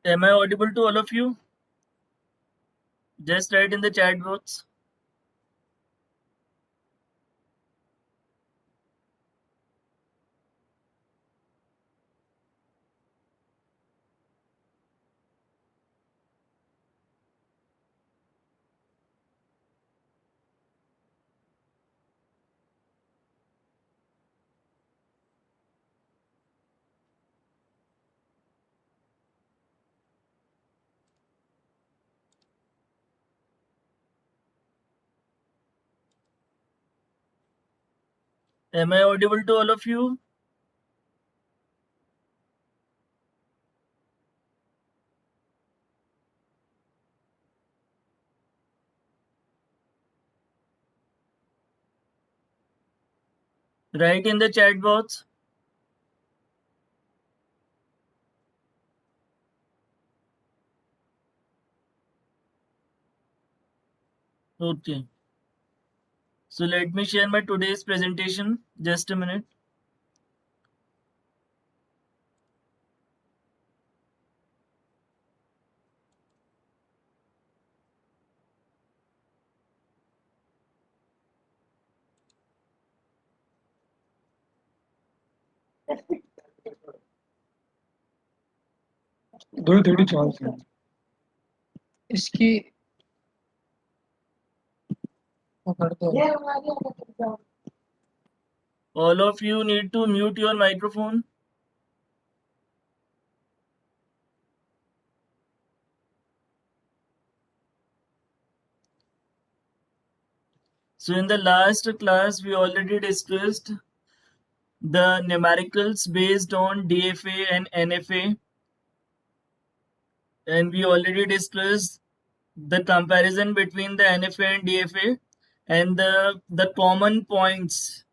Am I audible to all of you? Just write in the chat box. Am I audible to all of you? Write in the chat box. Okay. So let me share my today's presentation. Just a minute. थोड़ी थोड़ी चाल से इसकी वो कर दो। All of you need to mute your microphone. So in the last class, we already discussed the numericals based on DFA and NFA. And we already discussed the comparison between the NFA and DFA and the common points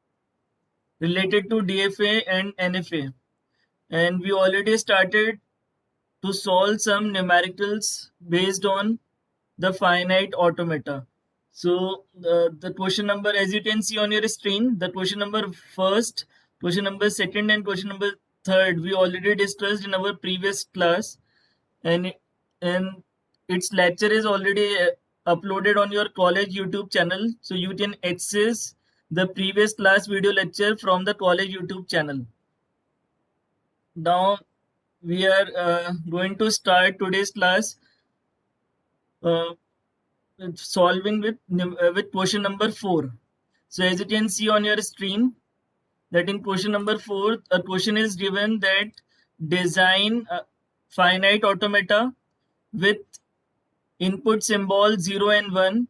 related to DFA and NFA. And we already started to solve some numericals based on the finite automata. So the question number, as you can see on your screen, the question number first, question number second, and question number third, we already discussed in our previous class, and and its lecture is already uploaded on your college YouTube channel, so you can access the previous class video lecture from the college YouTube channel. Now we are going to start today's class uh, solving with question number 4. So as you can see on your screen, that in question number 4, a question is given that design finite automata with input symbol 0 and 1,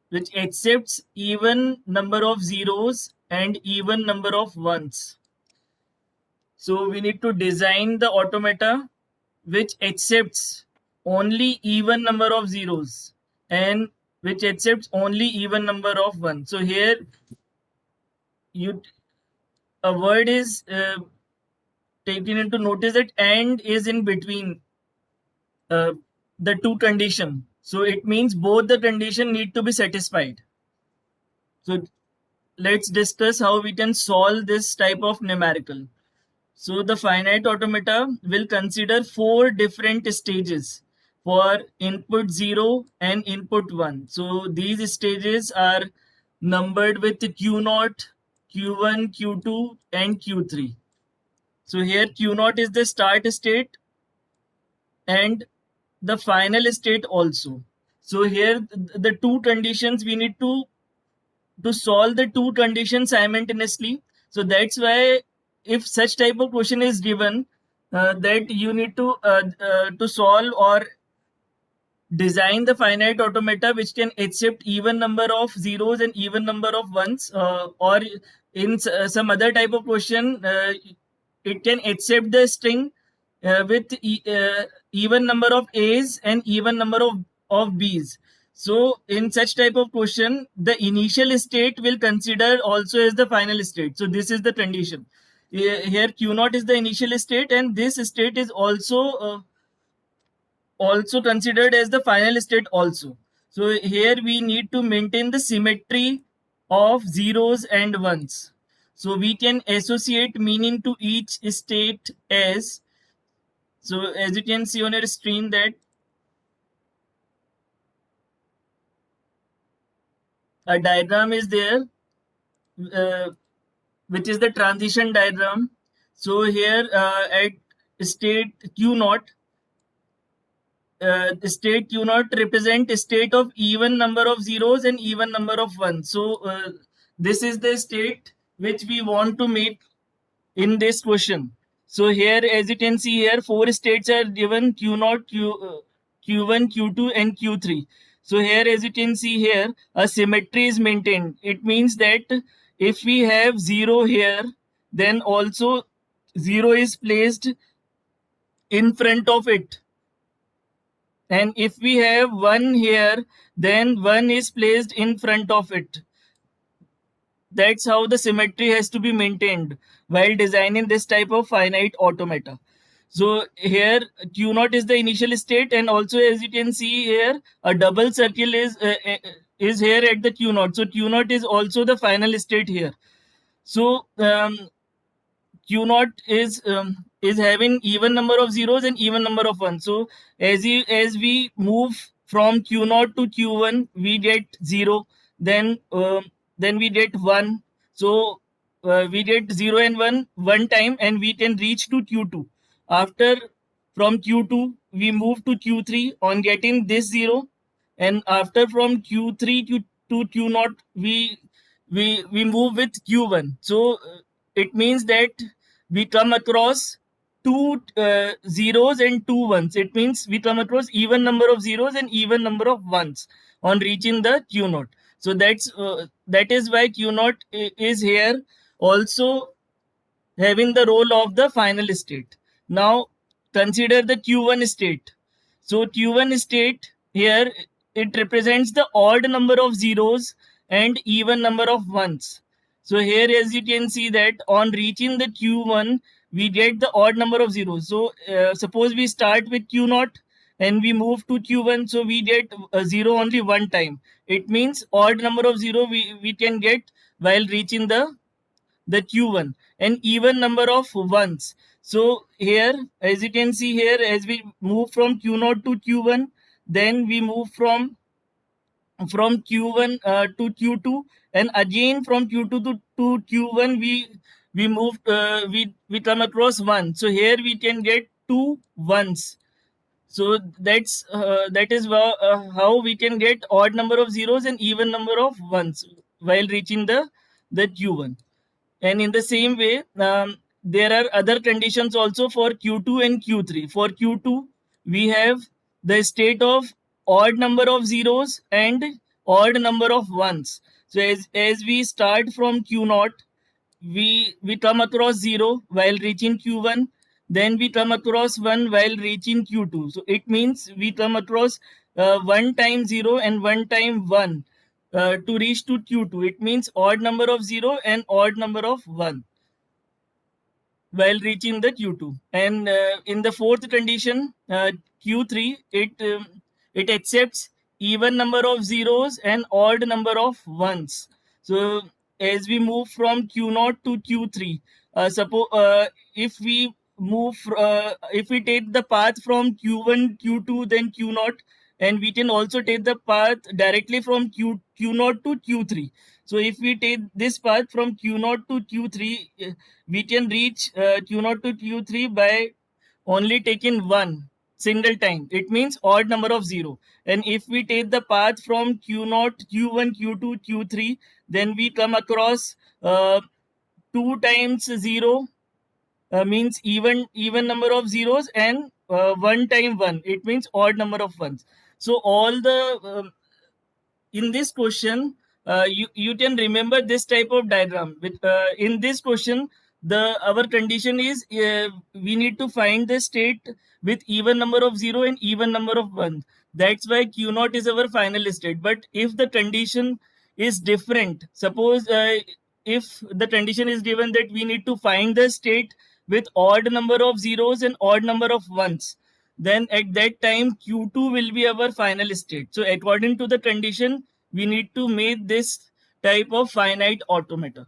which accepts even number of zeros and even number of ones. So we need to design the automata which accepts only even number of zeros and which accepts only even number of ones. So here you a word is taken into notice that and is in between uh, the two condition. So it means both the condition need to be satisfied. So let's discuss how we can solve this type of numerical. So the finite automata will consider 4 different stages for input 0 and input 1. So these stages are numbered with Q0, Q1, Q2 and Q3. So here Q0 is the start state and the final state also. So here the two conditions we need to solve the two conditions simultaneously. So that's why if such type of question is given, that you need to solve or design the finite automata which can accept even number of zeros and even number of ones, or in some other type of question, it can accept the string with even number of a's and even number of b's. So in such type of question, the initial state will consider also as the final state. So this is the condition. Here q0 is the initial state and this state is also considered as the final state also. So here we need to maintain the symmetry of zeros and ones. So we can associate meaning to each state as So as you can see on your screen that a diagram is there, which is the transition diagram. So here at state Q naught, state Q naught represent a state of even number of zeros and even number of ones. So this is the state which we want to make in this question. So here, as you can see here, four states are given: Q naught, Q1, Q2, and Q3. So here, as you can see here, a symmetry is maintained. It means that if we have 0 here, then also 0 is placed in front of it. And if we have 1 here, then 1 is placed in front of it. That's how the symmetry has to be maintained while designing this type of finite automata. So here Q naught is the initial state, and also as you can see here, a double circle is here at the Q naught. So Q naught is also the final state here. So Q naught is having even number of zeros and even number of ones. So as we move from Q naught to Q1, we get 0. Then we get 1. So we get 0 and 1 one time, and we can reach to Q2. After from Q2, we move to Q3 on getting this 0, and after from Q3 to Q naught, we move with Q1. So it means that we come across two zeros and two ones. It means we come across even number of zeros and even number of ones on reaching the Q naught. So that is why Q naught is here also having the role of the final state. Now consider the Q1 state. So Q1 state here, it represents the odd number of zeros and even number of ones. So here as you can see that on reaching the Q1, we get the odd number of zeros. So suppose we start with Q naught and we move to Q1, so we get a zero only one time. It means odd number of zero we can get while reaching the Q1, and even number of ones. So here, as you can see here, as we move from Q naught to Q1, then we move from Q1 to Q2, and again from Q2 to Q1, we move we come across 1. So here we can get two ones. So that is how we can get odd number of zeros and even number of ones while reaching the Q1. And in the same way, there are other conditions also for Q2 and Q3. For Q2, we have the state of odd number of zeros and odd number of ones. So as we start from Q naught, we come across 0 while reaching Q1. Then we come across 1 while reaching Q2. So it means we come across 1 time 0 and 1 time 1 to reach to Q2. It means odd number of 0 and odd number of 1 while reaching the Q2. And in the fourth condition, Q3, it accepts even number of zeros and odd number of ones. So as we move from Q naught to Q3, suppose if we if we take the path from Q1, Q2, then Q naught, and we can also take the path directly from Q naught to Q3. So if we take this path from Q naught to Q3, we can reach Q naught to Q3 by only taking one single time. It means odd number of 0. And if we take the path from Q naught, Q1, Q2, Q3, then we come across 2 times 0, means even number of zeros, and 1 time 1, it means odd number of ones. So all the in this question, you can remember this type of diagram. With in this question, the our condition is we need to find the state with even number of 0 and even number of 1. That's why Q naught is our final state. But if the condition is different, suppose if the condition is given that we need to find the state with odd number of zeros and odd number of ones, then at that time Q2 will be our final state. So according to the condition, we need to make this type of finite automata.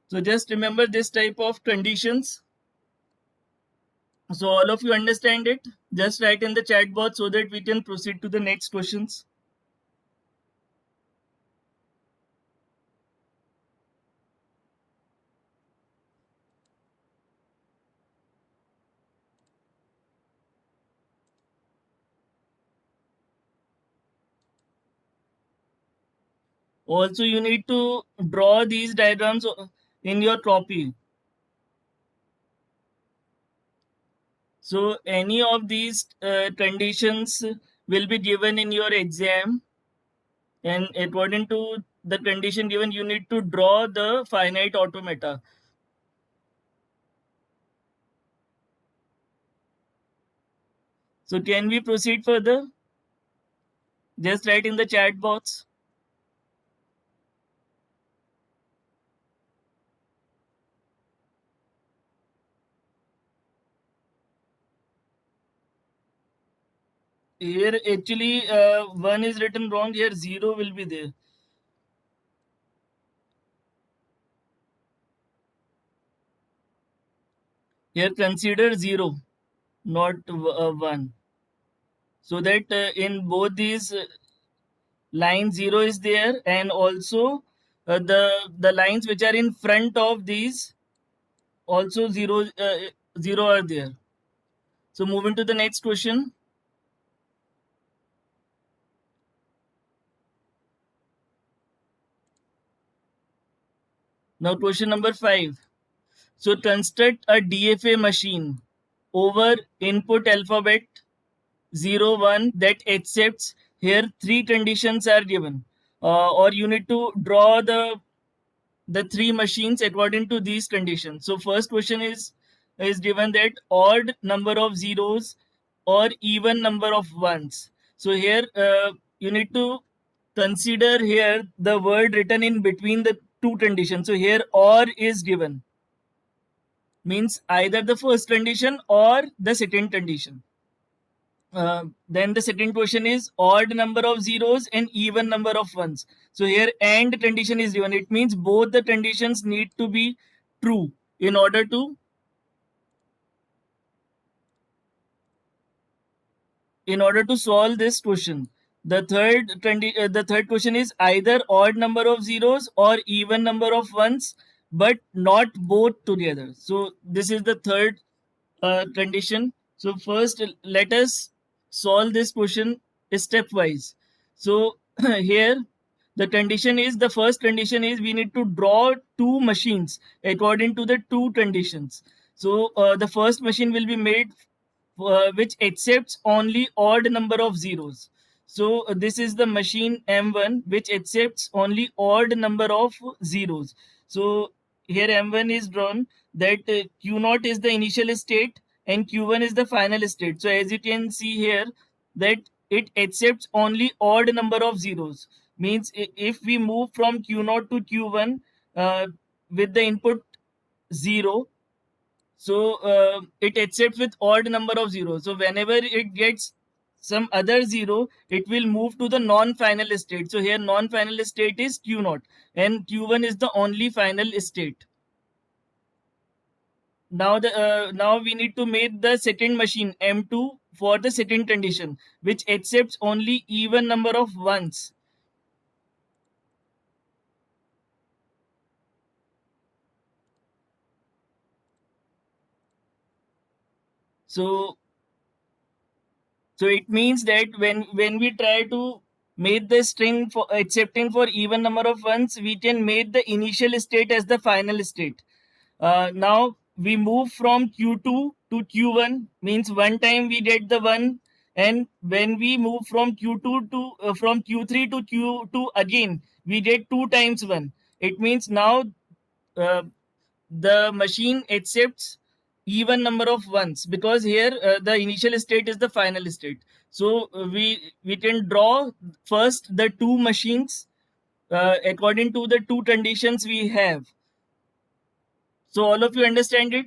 So just remember this type of conditions. So all of you understand it? Just write in the chat box so that we can proceed to the next questions. Also, you need to draw these diagrams in your copy. So any of these conditions will be given in your exam, and according to the condition given, you need to draw the finite automata. So can we proceed further? Just write in the chat box. Here actually one is written wrong. Here 0 will be there. Here consider 0, not 1. So that in both these line 0 is there, and also the lines which are in front of these also 0 are there. So moving to the next question. Now question number 5. So construct a DFA machine over input alphabet 0 1 that accepts. Here three conditions are given, or you need to draw the three machines according to these conditions. So first question is given that odd number of zeros or even number of ones. So here you need to consider here the word written in between the two conditions. So here or is given, means either the first condition or the second condition. Then the second question is odd number of zeros and even number of ones. So here and condition is given. It means both the conditions need to be true in order to solve this question. The third question is either odd number of zeros or even number of ones, but not both together. So this is the third condition. So first, let us solve this question stepwise. So here, the first condition is we need to draw two machines according to the two conditions. So the first machine will be made which accepts only odd number of zeros. So this is the machine M1 which accepts only odd number of zeros. So here M1 is drawn that Q0 is the initial state and Q1 is the final state. So as you can see here that it accepts only odd number of zeros. Means if we move from Q0 to Q1 with the input 0, so it accepts with odd number of zeros. So whenever it gets some other zero, it will move to the non-final state. So here non-final state is Q0 and Q1 is the only final state. Now we need to make the second machine M2 for the second condition, which accepts only even number of ones. So it means that when we try to make the string for accepting for even number of ones, we can make the initial state as the final state. Now we move from Q2 to Q1, means one time we get the 1, and when we move from Q2 to from Q3 to Q2 again, we get 2 times 1. It means now uh, the machine accepts even number of ones, because here the initial state is the final state. So we can draw first the two machines according to the two conditions we have. So all of you understand it?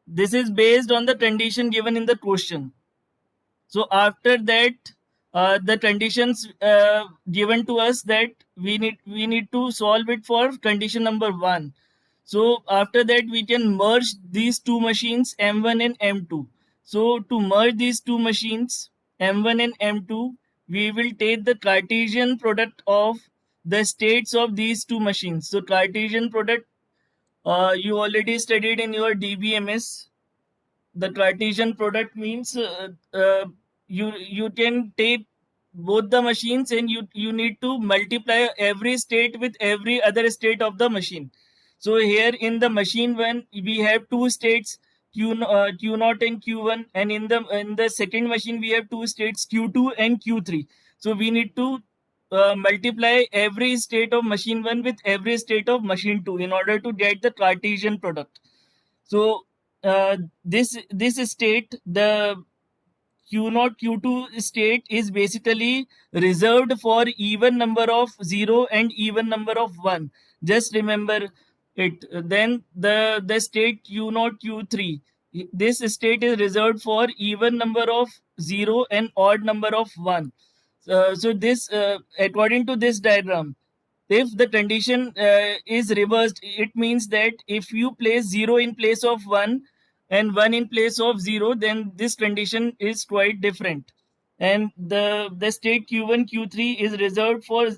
This is based on the condition given in the question. So after that, the conditions given to us that we need to solve it for condition number 1. So after that, we can merge these two machines, M1 and M2. So to merge these two machines, M1 and M2, we will take the Cartesian product of the states of these two machines. So Cartesian product, you already studied in your DBMS. The Cartesian product means you can take both the machines and you need to multiply every state with every other state of the machine. So here in the machine one we have two states, q naught and q1, and in the second machine we have two states, q2 and q3. So we need to multiply every state of machine 1 with every state of machine 2 in order to get the Cartesian product. So this state, the q0 q2 state, is basically reserved for even number of 0 and even number of 1. Just remember it. Then the state q0 q3, this state is reserved for even number of 0 and odd number of 1. So this according to this diagram, if the condition is reversed, it means that if you place 0 in place of 1 and 1 in place of 0, then this condition is quite different. And the state q1 q3 is reserved for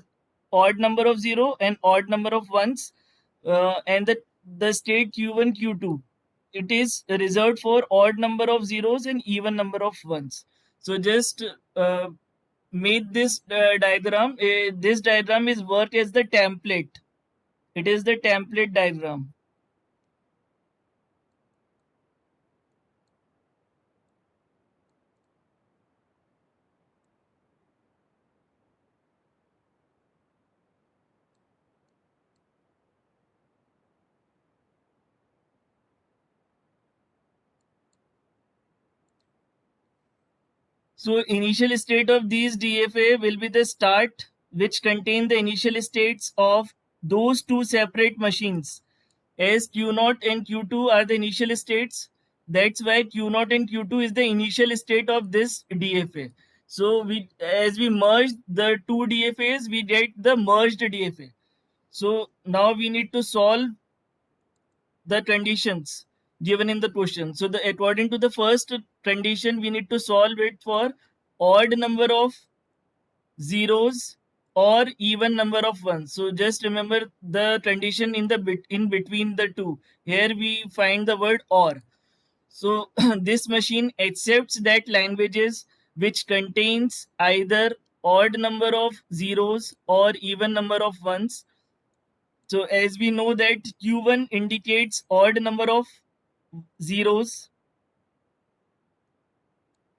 odd number of 0 and odd number of 1s, and the state q1 q2, it is reserved for odd number of zeros and even number of 1s. So just made this diagram. This diagram is work as the template. It is the template diagram. So initial state of these DFA will be the start, which contain the initial states of those two separate machines. As Q0 and Q2 are the initial states, that's why Q0 and Q2 is the initial state of this DFA. So as we merge the two DFAs, we get the merged DFA. So now we need to solve the conditions given in the question. So according to the first condition, we need to solve it for odd number of zeros or even number of ones. So just remember the condition in the in between the two. Here we find the word or. So this machine accepts that languages which contains either odd number of zeros or even number of ones. So as we know that Q1 indicates odd number of zeros,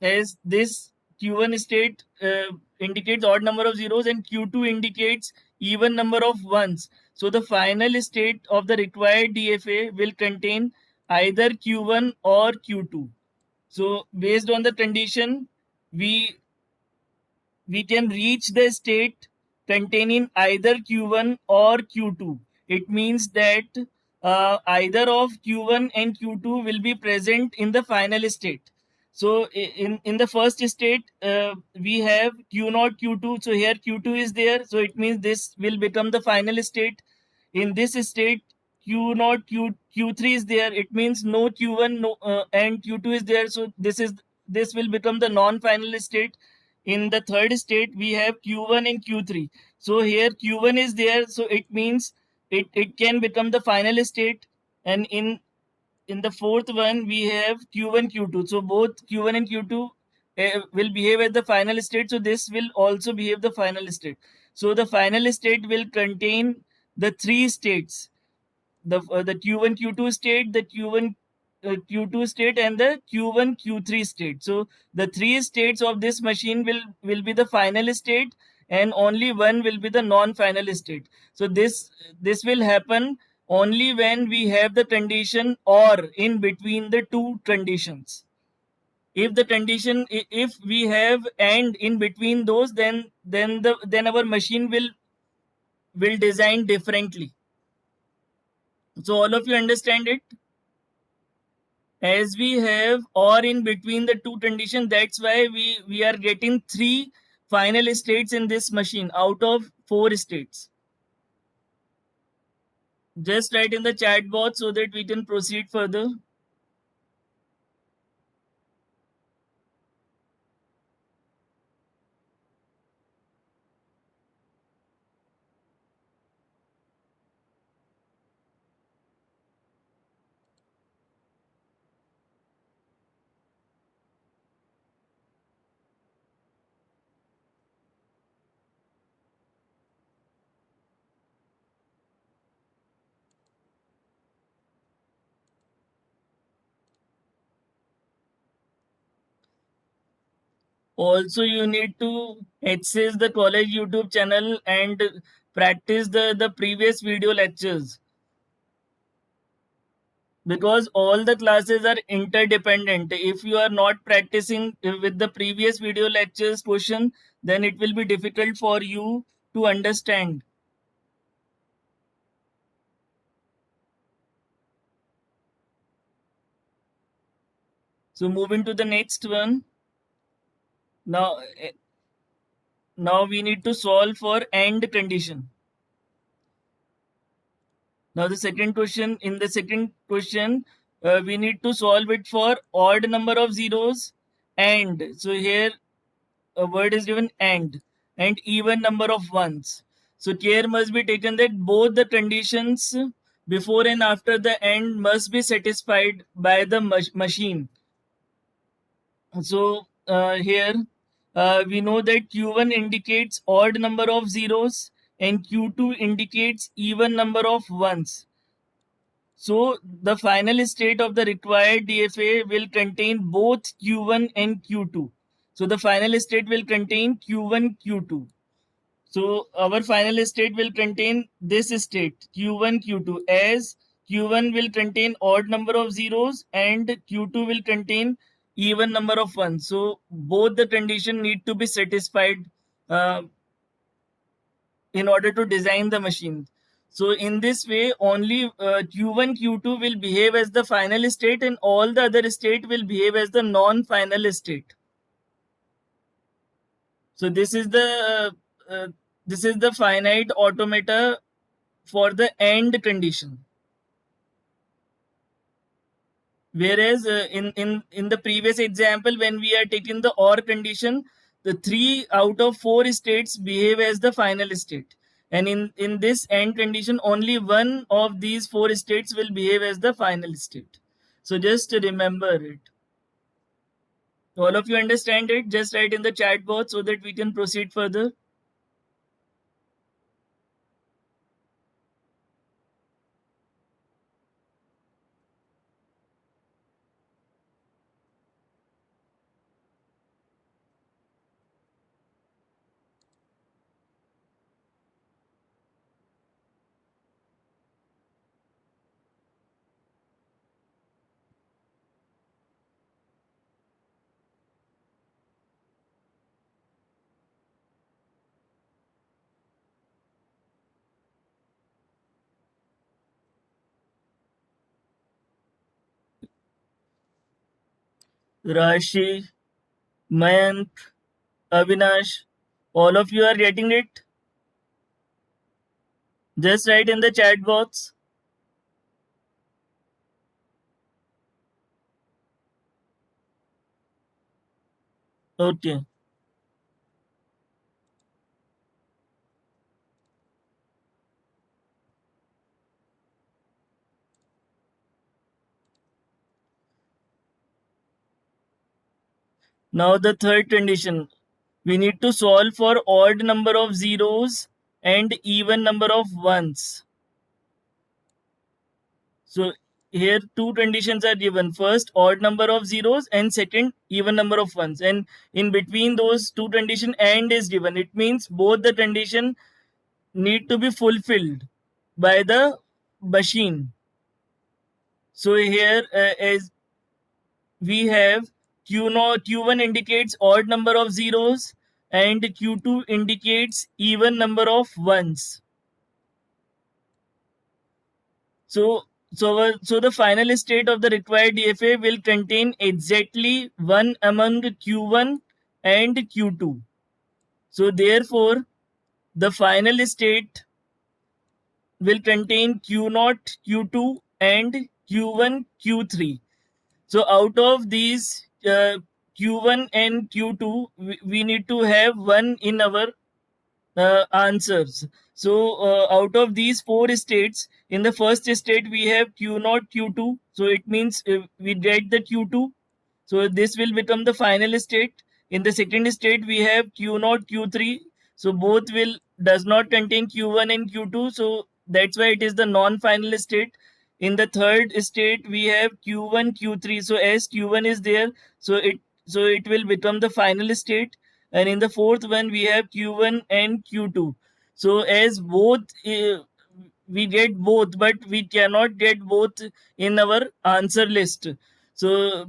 as this Q1 state indicates odd number of zeros and Q2 indicates even number of ones. So the final state of the required DFA will contain either Q1 or Q2. So based on the condition, we can reach the state containing either Q1 or Q2. It means that either of Q1 and Q2 will be present in the final state. So in the first state, we have Q0, Q2. So here Q2 is there. So it means this will become the final state. In this state, Q0, Q3 is there. It means no Q1 no, and Q2 is there. So this will become the non-final state. In the third state, we have Q1 and Q3. So here Q1 is there. So it means it can become the final state. And in the fourth one, we have Q1, Q2. So both Q1 and Q2 will behave as the final state. So this will also behave the final state. So the final state will contain the three states: the Q1 Q2 state, the Q1 Q2 state, and the Q1 Q3 state. So the three states of this machine will be the final state, and only one will be the non-final state. So this will happen only when we have the condition or in between the two conditions. If the condition, if we have and in between those, then our machine will design differently. So all of you understand it? As we have or in between the two conditions, that's why we are getting three final states in this machine out of four states. Just write in the chat box so that we can proceed further. Also, you need to access the college YouTube channel and practice the previous video lectures, because all the classes are interdependent. If you are not practicing with the previous video lectures question, then it will be difficult for you to understand. So moving to the next one. Now, now we need to solve for AND condition. Now the second question, in the second question, we need to solve it for odd number of zeros, and so here a word is given and even number of ones. So care must be taken that both the conditions before and after the AND must be satisfied by the machine. So here we know that Q1 indicates odd number of zeros and Q2 indicates even number of ones. So the final state of the required DFA will contain both Q1 and Q2. So the final state will contain Q1, Q2. So our final state will contain this state Q1, Q2, as Q1 will contain odd number of zeros and Q2 will contain even number of ones. So both the condition need to be satisfied uh, in order to design the machine. So in this way, only Q1, Q2 will behave as the final state and all the other state will behave as the non-final state. So this is the finite automata for the AND condition. Whereas in the previous example, when we are taking the OR condition, the 3 out of 4 states behave as the final state. And in this AND condition, only one of these 4 states will behave as the final state. So just remember it. All of you understand it? Just write in the chat box so that we can proceed further. Rashi, Mayank, Avinash, all of you are getting it? Just write in the chat box. Okay. Now the third condition. We need to solve for odd number of zeros and even number of ones. So here two conditions are given. First, odd number of zeros, and second, even number of ones. And in between those two conditions, AND is given. It means both the condition need to be fulfilled by the machine. So here as we have Q1 indicates odd number of zeros and Q2 indicates even number of ones. So the final state of the required DFA will contain exactly one among Q1 and Q2. So therefore, the final state will contain Q0, Q2, and Q1, Q3. So out of these Q1 and Q2, we need to have one in our answers. So out of these four states, in the first state we have Q0, Q2. So it means we get the Q2. So this will become the final state. In the second state we have Q0, Q3. So both will does not contain Q1 and Q2. So that's why it is the non-final state. In the third state we have Q1, Q3. So as Q1 is there, so it will become the final state. And in the fourth one we have Q1 and Q2. So as both we get both, but we cannot get both in our answer list. So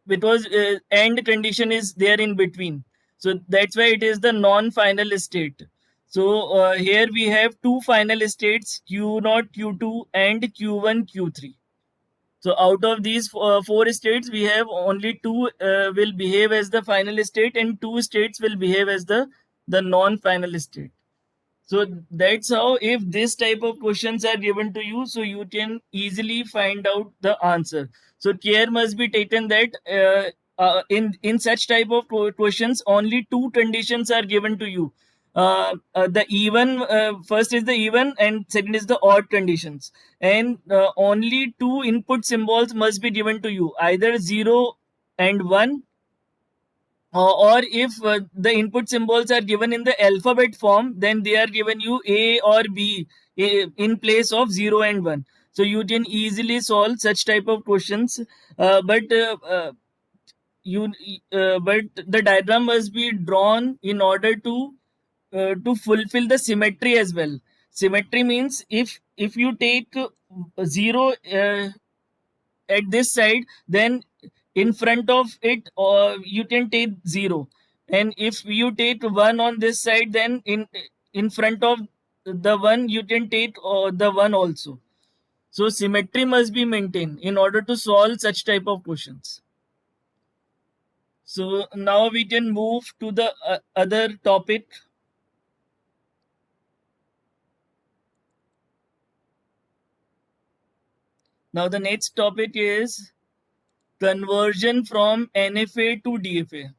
because end condition is there in between, so that's why it is the non-final state. So here we have two final states, Q0, Q2, and Q1, Q3. So out of these four states, we have only two will behave as the final state, and two states will behave as the non-final state. So that's how, if this type of questions are given to you, so you can easily find out the answer. So care must be taken that in such type of questions, only two conditions are given to you. The even first is the even, and second is the odd conditions, and only two input symbols must be given to you, either 0 and 1, or if the input symbols are given in the alphabet form, then they are given you A or B in place of 0 and 1. So you can easily solve such type of questions. But you but the diagram must be drawn in order to fulfill the symmetry as well. Symmetry means if you take 0 at this side, then in front of it you can take 0, and if you take 1 on this side, then in front of the 1 you can take the 1 also. So symmetry must be maintained in order to solve such type of questions. So now we can move to the other topic. Now the next topic is conversion from NFA to DFA.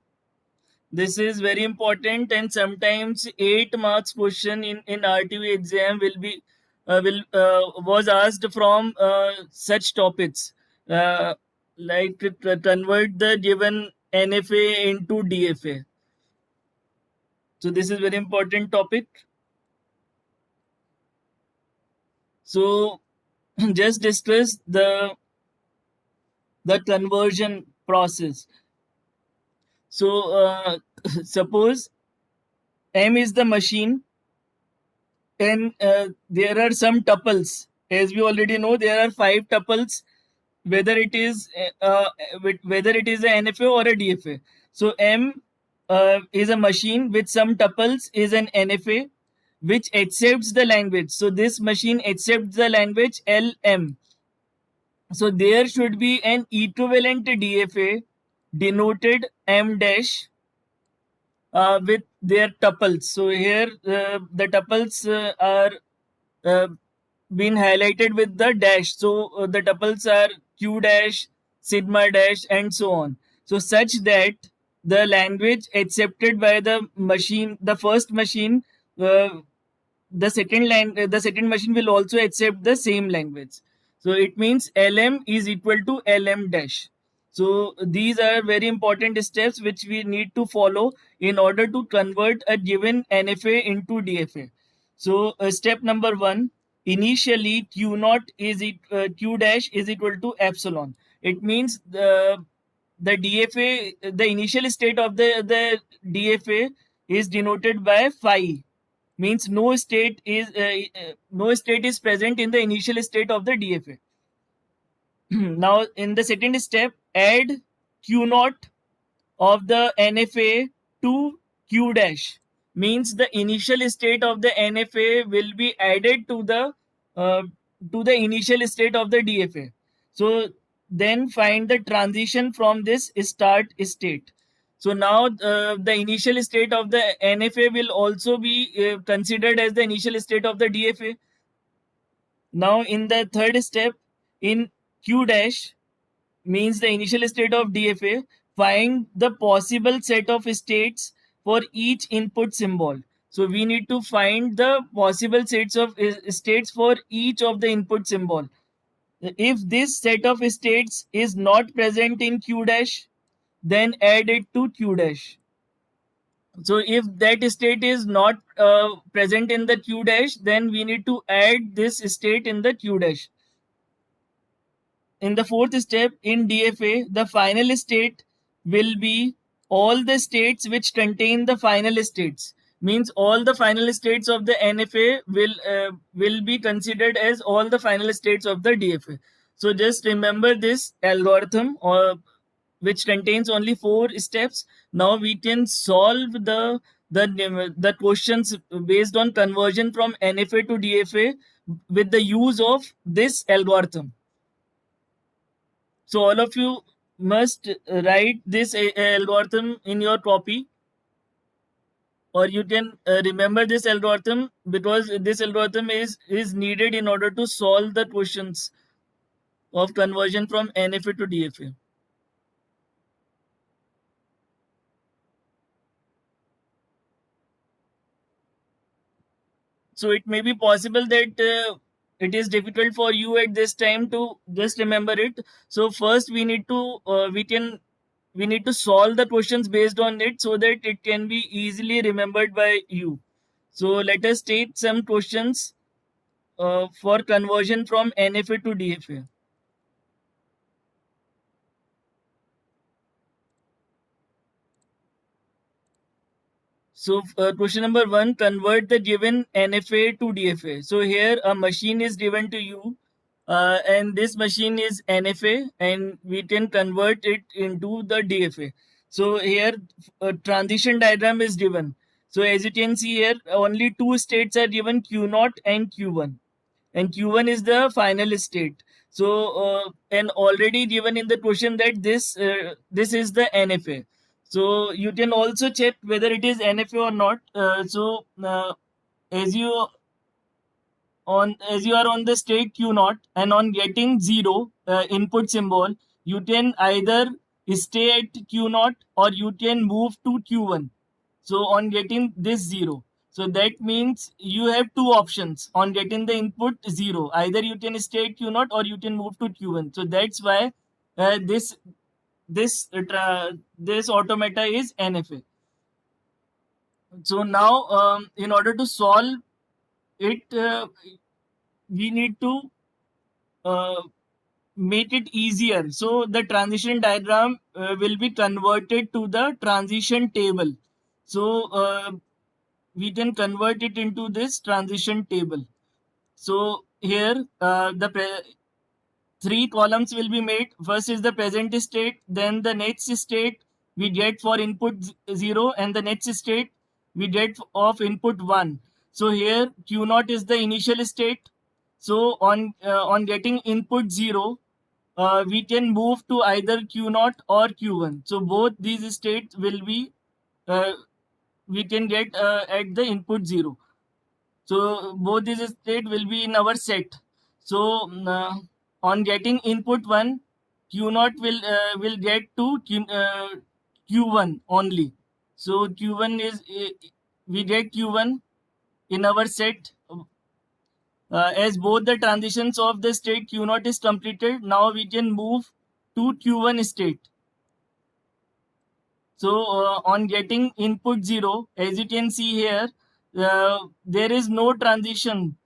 This is very important, and sometimes 8 marks question in RTV exam will was asked from such topics, like convert the given NFA into DFA. So this is very important topic. So just discuss the conversion process. So suppose M is the machine, and there are some tuples. As we already know, there are 5 tuples, whether it is whether it is a NFA or a DFA. So M is a machine with some tuples is an NFA which accepts the language. So this machine accepts the language LM. So there should be an equivalent DFA denoted M dash with their tuples. So here the tuples are been highlighted with the dash. So the tuples are Q dash, sigma dash, and so on. So such that the language accepted by the machine, the first machine, the second machine will also accept the same language. So it means LM is equal to LM dash. So these are very important steps which we need to follow in order to convert a given NFA into DFA. So step number 1, initially Q naught is Q dash is equal to epsilon. It means the DFA, the initial state of the DFA is denoted by phi, means no state is present in the initial state of the DFA. Now in the second step, add Q naught of the NFA to Q dash, means the initial state of the NFA will be added to the initial state of the DFA. So then find the transition from this start state. So now the initial state of the NFA will also be considered as the initial state of the DFA. Now in the third step, in Q dash means the initial state of DFA, find the possible set of states for each input symbol. So we need to find the possible sets of states for each of the input symbol. If this set of states is not present in Q dash, then add it to Q dash. So if that state is not present in the Q dash, then we need to add this state in the Q dash. In the fourth step, in DFA, the final state will be all the states which contain the final states. Means all the final states of the NFA will be considered as all the final states of the DFA. So just remember this algorithm, or which contains only 4 steps. Now we can solve the questions based on conversion from NFA to DFA with the use of this algorithm. So all of you must write this algorithm in your copy, or you can remember this algorithm, because this algorithm is needed in order to solve the questions of conversion from NFA to DFA. So it may be possible that it is difficult for you at this time to just remember it. So first we need to we need to solve the questions based on it, so that it can be easily remembered by you. So let us take some questions for conversion from NFA to DFA. So question number 1, convert the given NFA to DFA. So here a machine is given to you, and this machine is NFA, and we can convert it into the DFA. So here a transition diagram is given. So as you can see here, only 2 states are given, Q0 and Q1. And Q1 is the final state. So and already given in the question that this is the NFA. So you can also check whether it is NFA or not. As you as you are on the state Q0, and on getting 0 input symbol, you can either stay at Q0 or you can move to Q1. So on getting this 0, so that means you have 2 options on getting the input 0. Either you can stay at Q0 or you can move to Q1. So that's why this automata is NFA. So now in order to solve it, we need to uh, make it easier. So the transition diagram will be converted to the transition table. So we can convert it into this transition table. So here the 3 columns will be made. First is the present state, then the next state we get for input 0, and the next state we get of input 1. So here Q0 is the initial state. So on getting input 0, we can move to either Q0 or Q1. So both these states will be uh, we can get at the input 0. So both these state will be in our set. So on getting input 1, Q0 will get to Q1 only. So Q1 is we get Q1 in our set. As both the transitions of the state Q0 is completed, now we can move to Q1 state. So on getting input 0, as you can see here, there is no transition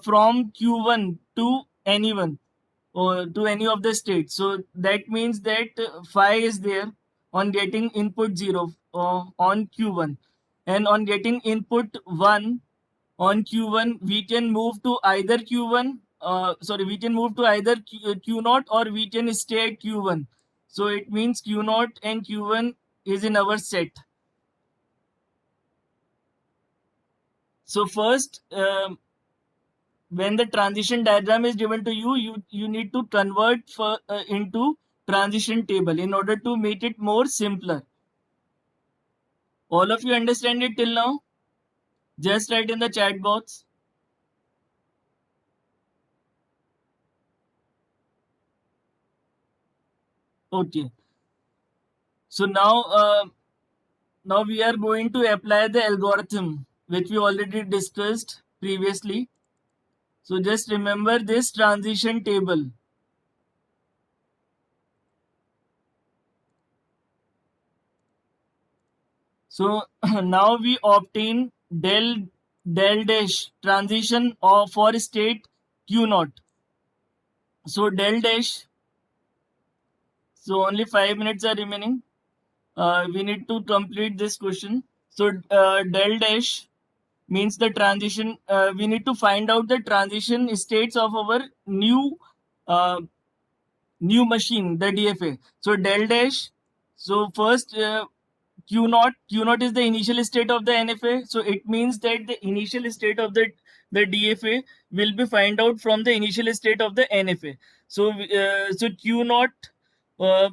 from Q1 to anyone, or to any of the states. So that means that phi is there on getting input 0 on Q1. And on getting input 1 on Q1, we can move to either Q1, we can move to either Q0, or we can stay at Q1. So it means Q0 and Q1 is in our set. So first, when the transition diagram is given to you, you need to convert into transition table in order to make it more simpler. All of you understand it till now? Just write in the chat box. Okay. So now we are going to apply the algorithm which we already discussed previously. So just remember this transition table. So now we obtain del dash transition for state Q naught. So del dash. So only 5 minutes are remaining. We need to complete this question. So del dash means the transition. We need to find out the transition states of our uh, new machine, the DFA. So del dash. So first Q naught is the initial state of the NFA. So it means that the initial state of the DFA will be find out from the initial state of the NFA. So Q naught uh,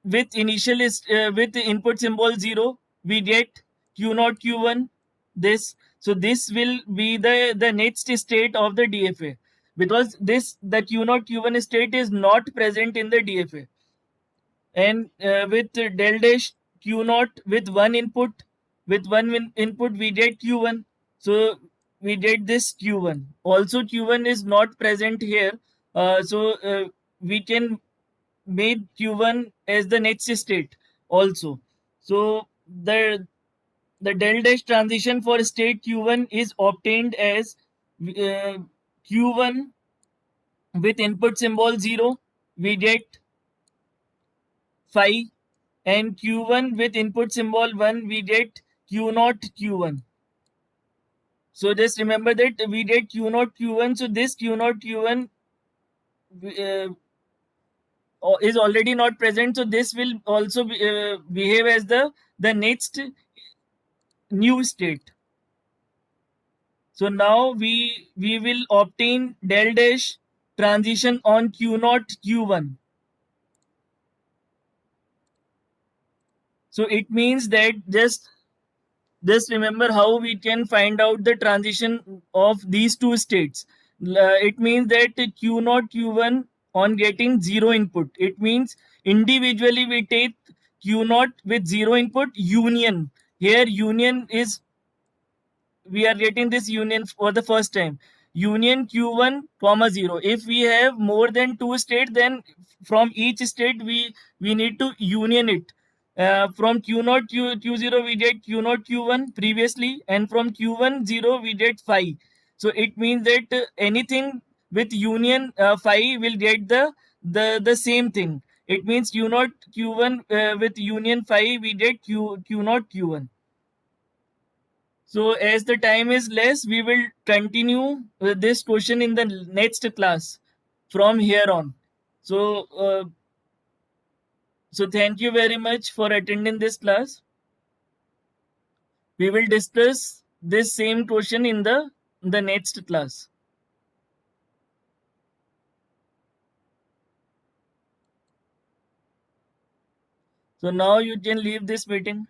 with input symbol 0 we get Q naught Q1. This will be the next state of the DFA, because this the Q naught Q1 state is not present in the DFA. And with del dash Q naught with one input we get Q1. So we get this Q1. Also Q1 is not present here. We can make Q1 as the next state also. So the del dash transition for state Q1 is obtained as Q1 with input symbol 0 we get 5, and Q1 with input symbol 1 we get Q naught Q1. So just remember that we get Q naught Q1. So this Q naught Q1 is already not present. So this will also behave as the next new state. So now we will obtain del dash transition on Q naught Q1. So it means that just remember how we can find out the transition of these two states. It means that Q naught Q1 on getting 0 input. It means individually we take Q naught with 0 input union. Here union is, we are getting this union for the first time. Union Q1 comma 0. If we have more than two states, then from each state we need to union it. From Q0 Q0 we get Q0 Q1 previously, and from Q1 0 we get 5. So it means that anything with union 5 will get the same thing. It means Q0 Q1 with union 5 we get Q0 Q1. So as the time is less, we will continue with this question in the next class from here on. So, so thank you very much for attending this class. We will discuss this same question in the next class. So now you can leave this meeting.